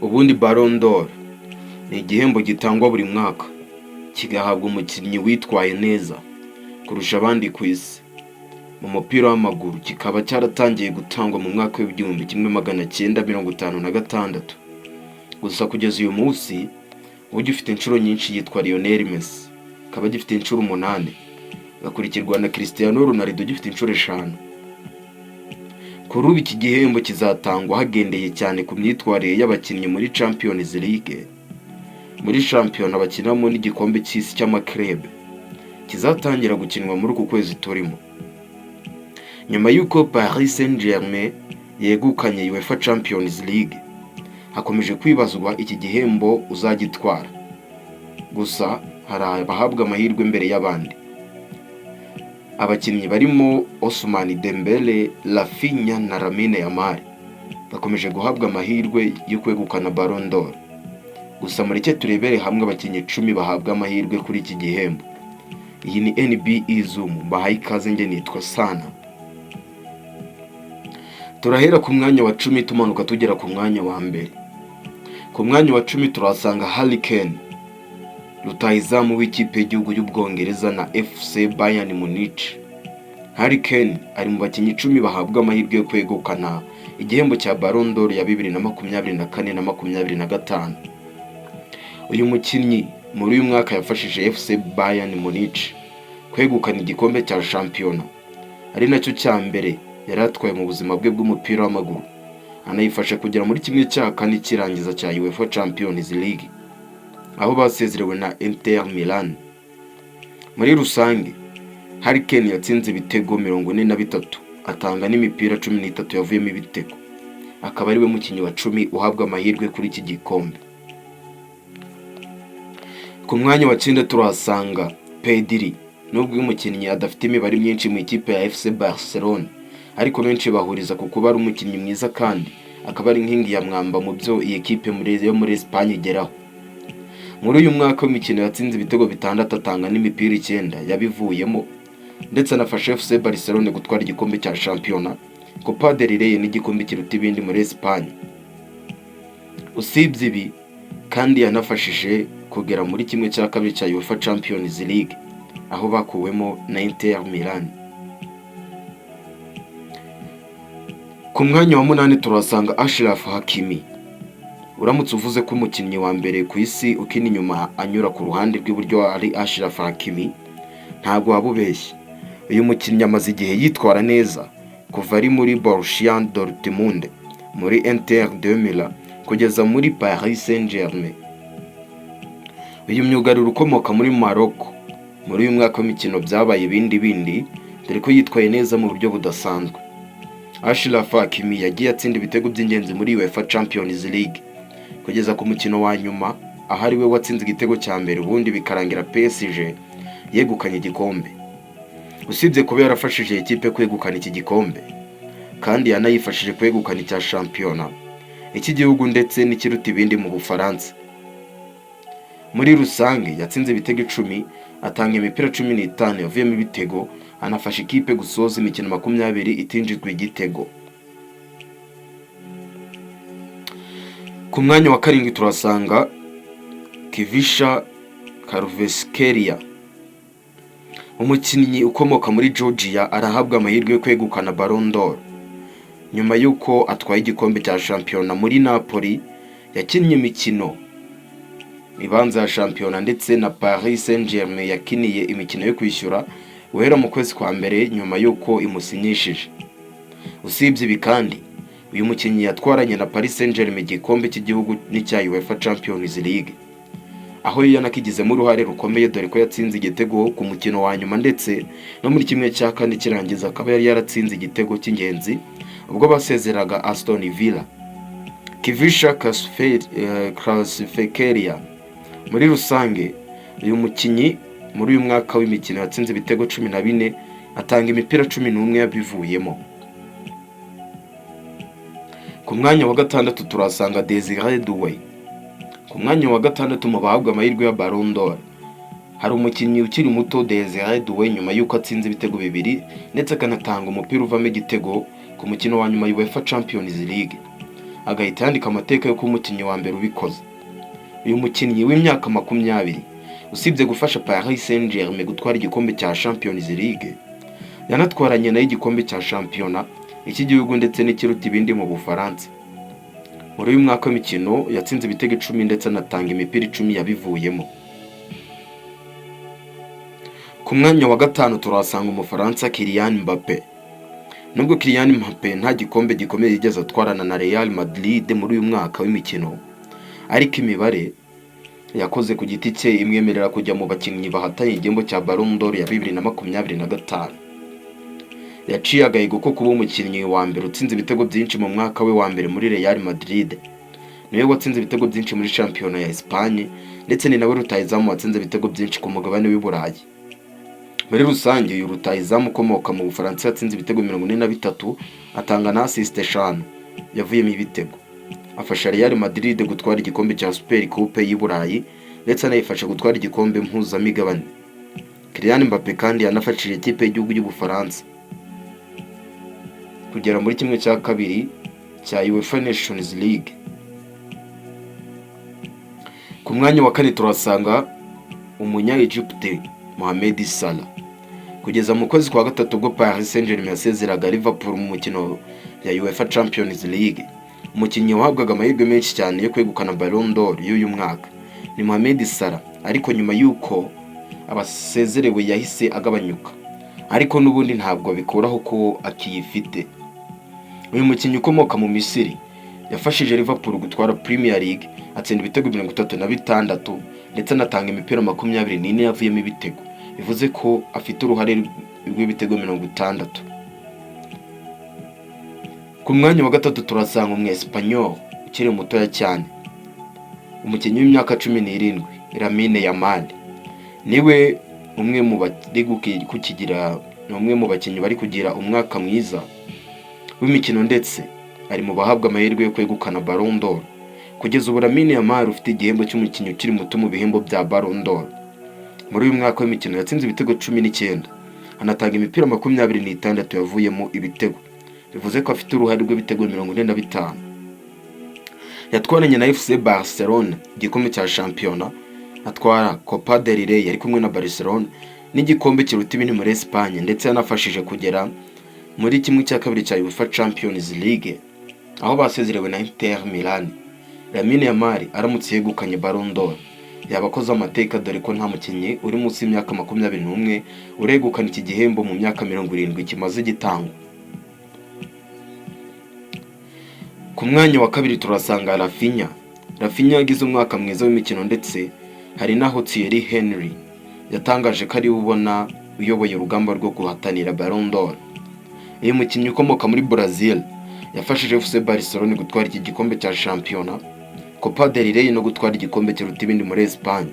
Ubundi Ballon d'Or ni igihembo gitangwa buri mwaka kigahabwa umukinnyi witwaye neza kurusha abandi ku isi mu mupira w'amaguru. Kikaba cyaratangiye gutangwa mu mwaka w'ibihumbi 1956. Gusa kugeza uyu munsi ugifite inshuro nyinshi yitwa Lionel Messi, akaba gifite inshuro 8, gakurikirwa na Cristiano Ronaldo gifite inshuro 5. Kuri ubu iki gihembo kizatangwa hagendeye cyane ku myitwarire y'abakinnyi muri Champions League, muri shampiyona bakinamo n'igikombe cy'isi cy'amaklub kizatangira gukinwa muri uku kwezi turimo. Nyuma y'uko Paris Saint-Germain yegukanye UEFA Champions League, hakomeje kwibazwa iki gihembo uzagitwara. Gusa hari abahabwa amahirwe mbere y'abandi. Abakinnyi barimo Ousmane Dembele, Rafinha na Lamine Yamal bakomeje guhabwa amahirwe yo kwegukana Ballon d'Or. Gusa mureke turebere hamwe abakinnyi 10 bahabwa amahirwe kuri iki gihembo. Iyi ni NBA Zoom, mbahaye ikaze, nge nitwa Sana. Turahera ku mwanya wa 10 tumanuka tugera ku mwanya wa mbere. Ku mwanya wa 10 turasanga Harry Kane, rutahizamu w'ikipe y'igihugu y'Ubwongereza na FC Bayern Munich. Harry Kane ari mu bakinnyi 10 bahabwa amahirwe yo kwegukana igihembo cya Ballon d'Or ya 2024 na 2025. Uyu mukinnyi muri uyu mwaka yafashije FC Bayern Munich kwegukana igikombe cya shampiyona, ari nacyo cya mbere yari atwaye mu buzima bwe bw'umupira w'amaguru. Anayifasha kugera muri kimwe cya kane kirangiza cya UEFA Champions League, aho basezerewe na Inter Milan. Muri rusange Harry Kane yatsinze ibitego 43, atanga n'imipira 13 yavuyemo ibitego. Akaba ari we mukinnyi wa 10 uhabwa amahirwe kuri iki gikombe. Ku mwanya wa 9 turahasanga Pedri. Nubwo uyu mukinnyi adafite imibare myinshi mu ikipe ya FC Barcelona, ariko benshi bahuriza ku kuba ari umukinnyi mwiza kandi akaba ari inkingi ya mwamba mu byo iyi ekipe muri Espagne igeraho. Muri uyu mwaka w'imikino yatsinze ibitego 6, atanga n'imipira 9 yabivuyemo, ndetse anafasha FC Barcelona gutwara igikombe cya shampiyona, Copa del Rey n'igikombe kiruta ibindi muri Espagne. Usibye ibi kandi yanafashije kugera muri kimwe cya kabiri cya UEFA Champions League, aho bakuwemo na Inter Milan. Ku mwanya wa 8 turasanga Achraf Hakimi. Uramutse uvuze ko umukinnyi wa mbere ku isi ukina inyuma anyura ku ruhande rw'iburyo ari Achraf Hakimi, ntabwo wabubeshye. Uyu mukinnyi amaze igihe yitwara neza kuva ari muri Borussia Dortmund, muri Inter de Milan kugeza muri Paris Saint-Germain. Uyu myugariro ukomoka muri Morocco muri uyu mwaka w'imikino byabaye bindi dore ko yitwaye neza mu buryo budasanzwe. Achraf Hakimi yagiye atsinda ibitego by'ingenzi muri UEFA Champions League kugeza ku mukino wa nyuma, ahari we watsinze igitego cya mbere, ubundi bikarangira PSG yegukanye igikombe. Usibye kuba yarafashije ikipe kwegukana iki gikombe, kandi yanayifashije kwegukana icya shampiyona iki gihugu ndetse n'ikiruta ibindi mu Bufaransa. Muri rusange yatsinze ibitego 10, atanga imipira 15 yavuyemo ibitego, anafasha ikipe gusoza imikino 20 itinjizwe igitego. Ku mwanya wa 7 turasanga Kvicha Kvaratskhelia, umukinnyi ukomoka muri Georgia, arahabwa amahirwe yo kwegukana Ballon d'Or nyuma y'uko atwaye igikombe cya shampiyona muri Napoli. Yakinnye imikino ibanza ya shampiyona ndetse na Paris Saint-Germain yakiniye imikino yo kwishyura guhera mu kwezi kwa mbere nyuma y'uko imusinyishije. Usibye ibi kandi uyu mukinnyi yatwaranye na Paris Saint-Germain igikombe cy'igihugu n'icya UEFA Champions League, aho yanakigizemo uruhare rukomeye dore ko yatsinze igitego ku mukino wa nyuma, ndetse no muri kimwe cya kane kirangiza akaba yari yaratsinze igitego cy'ingenzi ubwo basezeraga Aston Villa. Kvicha Kvaratskhelia muri rusange uyu mukinnyi muri uyu mwaka w'imikino yatsinze ibitego 14, atanga imipira 11 yabivuyemo. Ku mwanya wa 6 turasanga Desire Doué. Ku mwanya wa 6 mu bahabwa amahirwe ya Ballon d'Or hari umukinnyi ukiri muto Desire Doué, nyuma y'uko atsinze ibitego 2 ndetse akanatanga umupira uvamo igitego ku mukino wa nyuma UEFA Champions League. agahita yandika amateka yo kuba umukinnyi wa mbere ubikoze. Uyu mukinnyi w'imyaka 20 usibye gufasha Paris Saint-Germain gutwara igikombe cya Champions League, yanatwaranye nayo igikombe cya shampiyona iki gihugu ndetse n'ikiruta ibindi mu Bufaransa. Muri uyu mwaka w'imikino yatsinze ibitego 10 ndetse anatanga imipira 10 yabivuyemo. Ku mwanya wa gatanu turasanga Umufaransa Kylian Mbappé. Nubwo Kylian Mbappé nta gikombe gikomeye yigeze atwarana na Real Madrid muri uyu mwaka w'imikino, ariko imibare yakoze ku giti cye imwemerera kujya mu bakinnyi bahatanye igihembo cya Ballon d'Or ya 2025. Yaciye agahigo ko kuba umukinnyi wa mbere utsinze ibitego byinshi mu mwaka we wa mbere muri Real Madrid. Niwe watsinze ibitego byinshi muri shampiyona ya Espagne, ndetse ni nawe rutahizamu watsinze ibitego byinshi ku mugabane w'i Burayi. Muri rusange uyu rutahizamu ukomoka mu Bufaransa yatsinze ibitego 43, atanga na assist 5 yavuyemo ibitego. Afasha Real Madrid gutwara igikombe cya Super Coupe y'i Burayi, ndetse anayifasha gutwara igikombe mpuzamigabane. Kylian Mbappé kandi yanafashije ikipe y'igihugu y'Ubufaransa kugera muri kimwe cya kabiri cya UEFA Nations League. Ku mwanya wa kane turasanga umunya-Egypte Mohamed Salah. Kugeza mu kwezi kwa gatatu ubwo Paris Saint-Germain yasezeraga Liverpool mu mukino ya UEFA Champions League, umukinnyi wahabwaga amahirwe menshi cyane yo kwegukana Ballon d'Or y'uyu mwaka ni Mohamed Salah, ariko nyuma y'uko abasezerewe yahise agabanyuka, ariko n'ubundi ntabwo bikuraho ko akiyifite. Uyu mukinnyi ukomoka mu Misiri yafashije Liverpool gutwara Premier League, atsinda ibitego 36 ndetse anatanga imipira 24 yavuyemo ibitego, bivuze ko afite uruhare rw'ibitego 60. Ku mwanya wa gatatu turasanga Espanyol ukiri mutoya cyane, umukinnyi w'imyaka 17 Lamine Yamal. Niwe umwe mu bakinnyi bari kugira umwaka mwiza w'imikino, ndetse ari mu bahabwa amahirwe yo kwegukana Ballon d'Or. Kugeza ubu Lamine Yamal ufite igihembo cy'umukinnyi ukiri muto mu bihembo bya Ballon d'Or. Muri uyu mwaka w'imikino yatsinze ibitego 19, anatanga imipira 26 yavuyemo ibitego, bivuze ko afite uruhare rw'ibitego 45. Yatwaranye na FC Barcelona igikombe cya shampiyona, atwara Copa del Rey yari kumwe na Barcelona n'igikombe kiruta ibindi muri Espagne, ndetse yanafashije kugera muri kimwe cya kabiri cya UEFA Champions League aho basezerewe na Inter Milan. Lamine Yamal aramutse yegukanye Ballon d'Or yabakoze amateka, dore ko nta mukinnyi uri munsi y'imyaka 21 uregukana iki gihembo mu myaka 70 kimaze gitangwa. Ku mwanya wa kabiri turasanga Rafinha. Rafinha yagize umwaka mwiza w'imikino, ndetse hari naho Thierry Henry yatangaje ko ari ubona uyoboye urugamba rwo guhatanira Ballon d'Or. Uyu mukinnyi ukomoka muri Brazil yafashije FC Barcelona gutwara iki gikombe cya shampiyona, Copa del Rey no gutwara igikombe kiruta ibindi muri Espagne.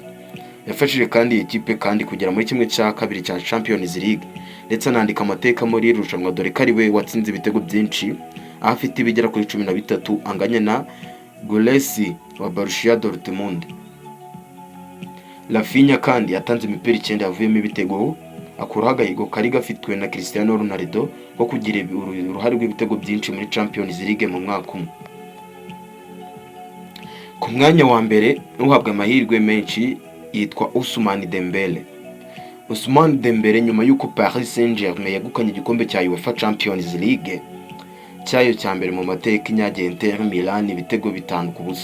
Yafashije kandi iyi kipe kandi kugera muri kimwe cya kabiri cya Champions League, ndetse anandika amateka muri irushanwa, dore ko ari we watsinze ibitego byinshi aho afite ibigera kuri 13, anganya na Gulesi wa Borussia Dortmund. Rafinha kandi yatanze imipira 9 yavuyemo ibitego, akuraho agahigo kari gafitwe na Cristiano Ronaldo ko kugira uruhare rw'ibitego byinshi muri Champions League mu mwaka umwe. Ku mwanya wa mbere uhabwa amahirwe menshi yitwa Ousmane Dembele. Ousmane Dembele nyuma y'uko Paris Saint-Germain yegukanye igikombe cya UEFA Champions League cyayo cya mbere mu mateka, inyagiye Inter Milan ibitego 5-0.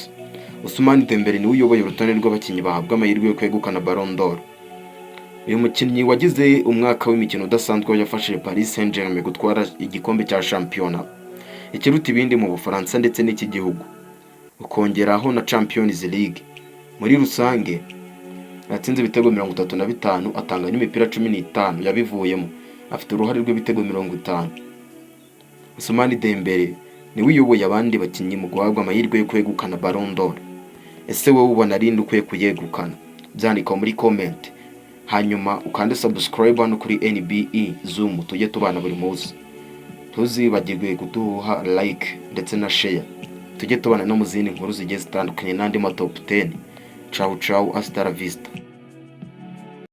Ousmane Dembele ni uyoboye urutonde rw'abakinnyi bahabwa amahirwe yo kwegukana Ballon d'Or. Uyu mukinnyi wagize umwaka w'imikino udasanzwe yafashije Paris Saint-Germain gutwara igikombe cya shampiyona ikiruta ibindi mu Bufaransa ndetse n'iki gihugu, ukongeraho na Champions League. Muri rusange yatsinze ibitego 35, atanga n'imipira 15 yabivuyemo, afite uruhare rw'ibitego 50. Ousmane Dembele ni uyoboye abandi bakinnyi mu guhabwa amahirwe yo kwegukana Ballon d'Or. Ese wowe ubona ari nde ukwiye kuyegukana? Byandika muri comment, hanyuma ukande subscribe hano kuri NBE Zoom, tujye tubana buri munsi. Tuzibagirwe kuduha like ndetse na share, tujye tubana no mu zindi nkuru zigiye zitandukanye n'andi ma top 10. Ciao ciao, hasta la vista.